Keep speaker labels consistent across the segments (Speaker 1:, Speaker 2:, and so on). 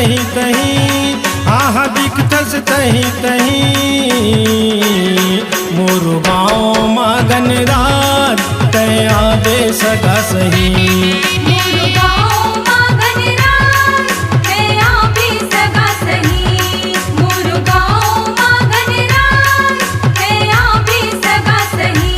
Speaker 1: तहीं तहीं, आहा दिखथस तहीं तहीं। मोर गाँव मगन रात तय आबे सगा सही।
Speaker 2: मोर गाँव मगन रात तय आबे सगा सही। मोर गाँव मगन रात तय आबे सगा सही।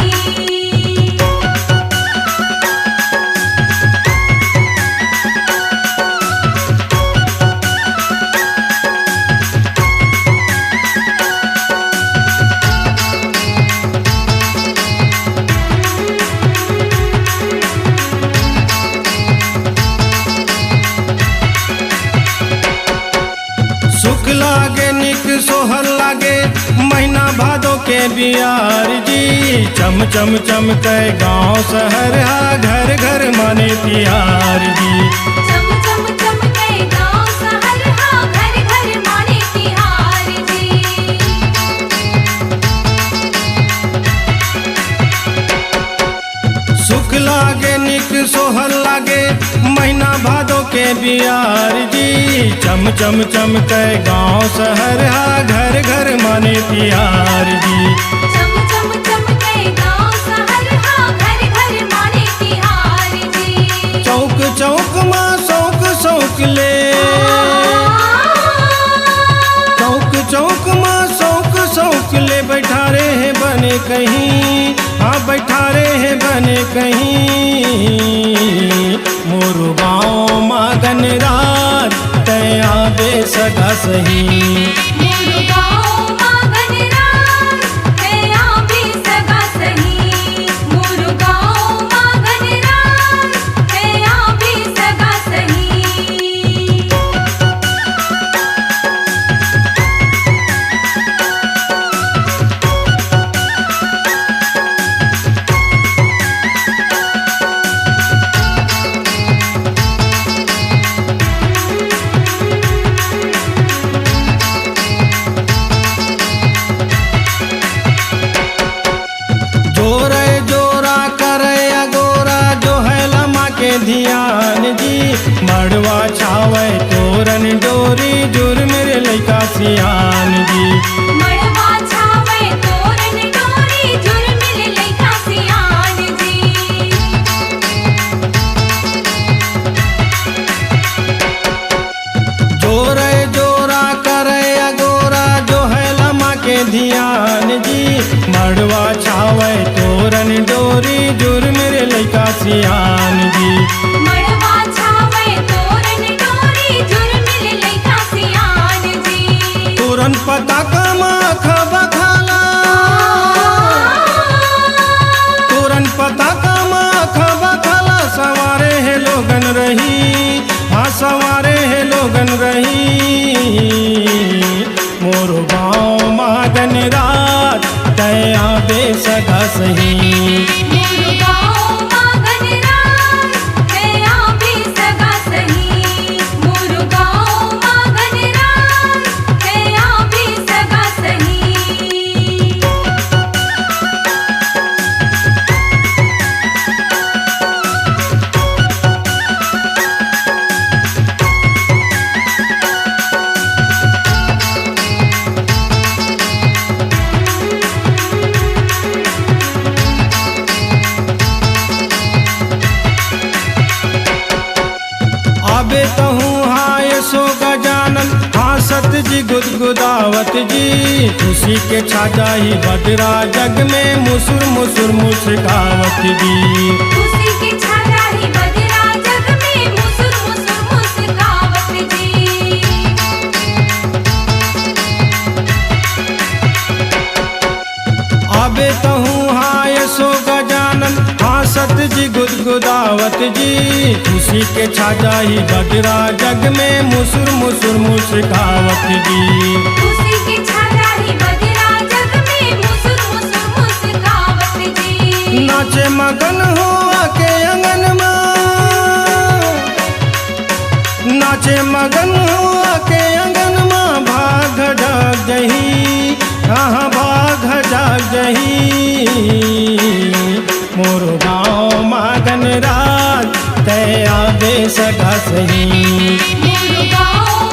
Speaker 1: सुख लागे निक सोहर लागे महीना भादो के बियार जी। चम चम चमके गाँव शहर हा घर घर माने प्यार जी।
Speaker 2: चम चम चमके गाँव शहर हा घर घर माने तिहार जी।
Speaker 1: सुख लागे निक सोहर लागे महीना भादो के बियार जी। चम चम चमके गाँव शहर हा घर घर माने प्यार जी।
Speaker 2: चम चम चमके गाँव शहर हा घर घर माने तिहार जी।
Speaker 1: चौक चौक माँ शौक शौक ले, चौक चौक माँ शौक शौक ले बैठा रे हैं बने कहीं, हाँ बैठा रे हैं बने कहीं। मोर गाँव मगन रात तय आबे सगा सही।
Speaker 2: मोर गाँव मगन रात तय आबे सगा सही। मोर गाँव मगन रात तय आबे सगा सही।
Speaker 1: जोरे जोरा करे अगोरा जो है लमा के ध्यान जी। मड़वा छावे तोरन डोरी जुर मेरे लैका सियान जी।
Speaker 2: मड़वा छावे तोरन डोरी जुर्मिल लैका सियान जी।
Speaker 1: जोरे जोरा करे अगोरा जो है लमा के ध्यान जी। मड़वा छावे तोरन डोरी जुर मेरे लैका सियान जी।
Speaker 2: मड़वा छावे तोरन डोरी जुर्मिल लैका सियान जी।
Speaker 1: तोरन पता कमा खबा खाला, तोरन पता कमा खबा खाला। सवारे है लोगन रही, हाँ सवारे है लोगन रही। मोर गाँव मगन रात तय आबे सगा सही।
Speaker 2: मोर गाँव मगन रात तय आबे सगा सही। मोर गाँव मगन रात तय आबे सगा सही।
Speaker 1: आबे कहूँ हाय सो गजानन, हाँ सत जी गुदगुदावत जी। खुशी के छाजाई बदरा जग में मुसुर मुसुर मुस्कावत जी।
Speaker 2: खुशी के छाजाई बदरा जग में मुसुर मुसुर मुस्कावत जी।
Speaker 1: आबे कहूँ हाय सो गजानन, हाँ सत जी गुदगुदावत जी। खुशी के छाजाई बदरा जग में मुसुर मुसुर मुस्कावत जी।
Speaker 2: खुशी के छाजाई बदरा जग में मुसुर मुसुर मुस्कावत जी।
Speaker 1: नाचे मगन हो आके अंगन माँ, नाचे मगन हो आके अंगन माँ। भाग जाग जही, हाँ भाग जाग जही। मोर गाँव मगन रात तय आबे सगा सही।
Speaker 2: मोर गाँव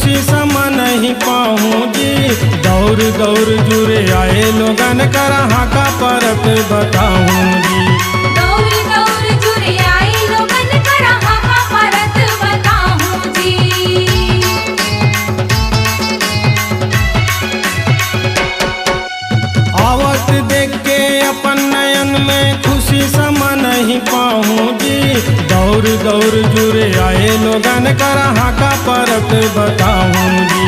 Speaker 1: खुशी समा नहीं पाऊँ जी। दौर दौर जुरे आए लोगन करा हाका परत बताऊँ जी।
Speaker 2: दौर दौर जुरे आए लोगन करा हाका परत बताऊं जी।
Speaker 1: आवत देख के अपन नयन में खुशी समा नहीं पाऊँ जी। दौर दौर जुरे आए लोगन करा हाका परत बताऊँ जी।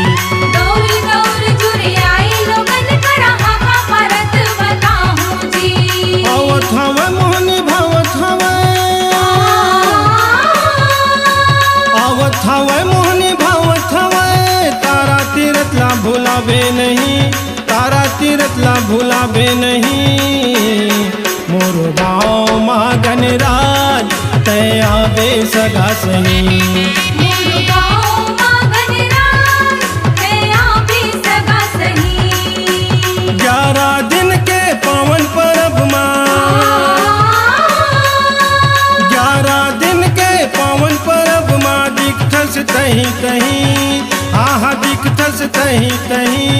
Speaker 2: दौर दौर जुरे आए लोगन करा हाका परत बताऊं जी।
Speaker 1: आवत हवे मोहनी भावत हवे, आवत हवे मोहनी भावत हवे। तारा तीरथ ला भुलावे नहीं, तारा तीरथ ला भुलावे नहीं। मोरो गाँव मागन राज तय आवे सगा सही।
Speaker 2: मोर गाँव मागन राज है आवे सगा सही।
Speaker 1: 11 दिन के पावन परब माँ, 11 दिन के पावन परब माँ दिखथस तहीं तहीं, आहा दिखथस तहीं तहीं।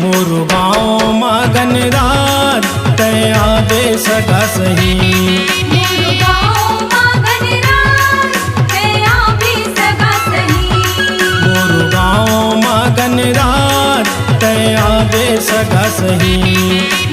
Speaker 1: मोरो गाँव मागन रात तय आवे सगा सही।
Speaker 2: मोर गाँव मागन राज है आवे सगा सही।
Speaker 1: मोरो गाँव मागन रात तय आवे सगा सही।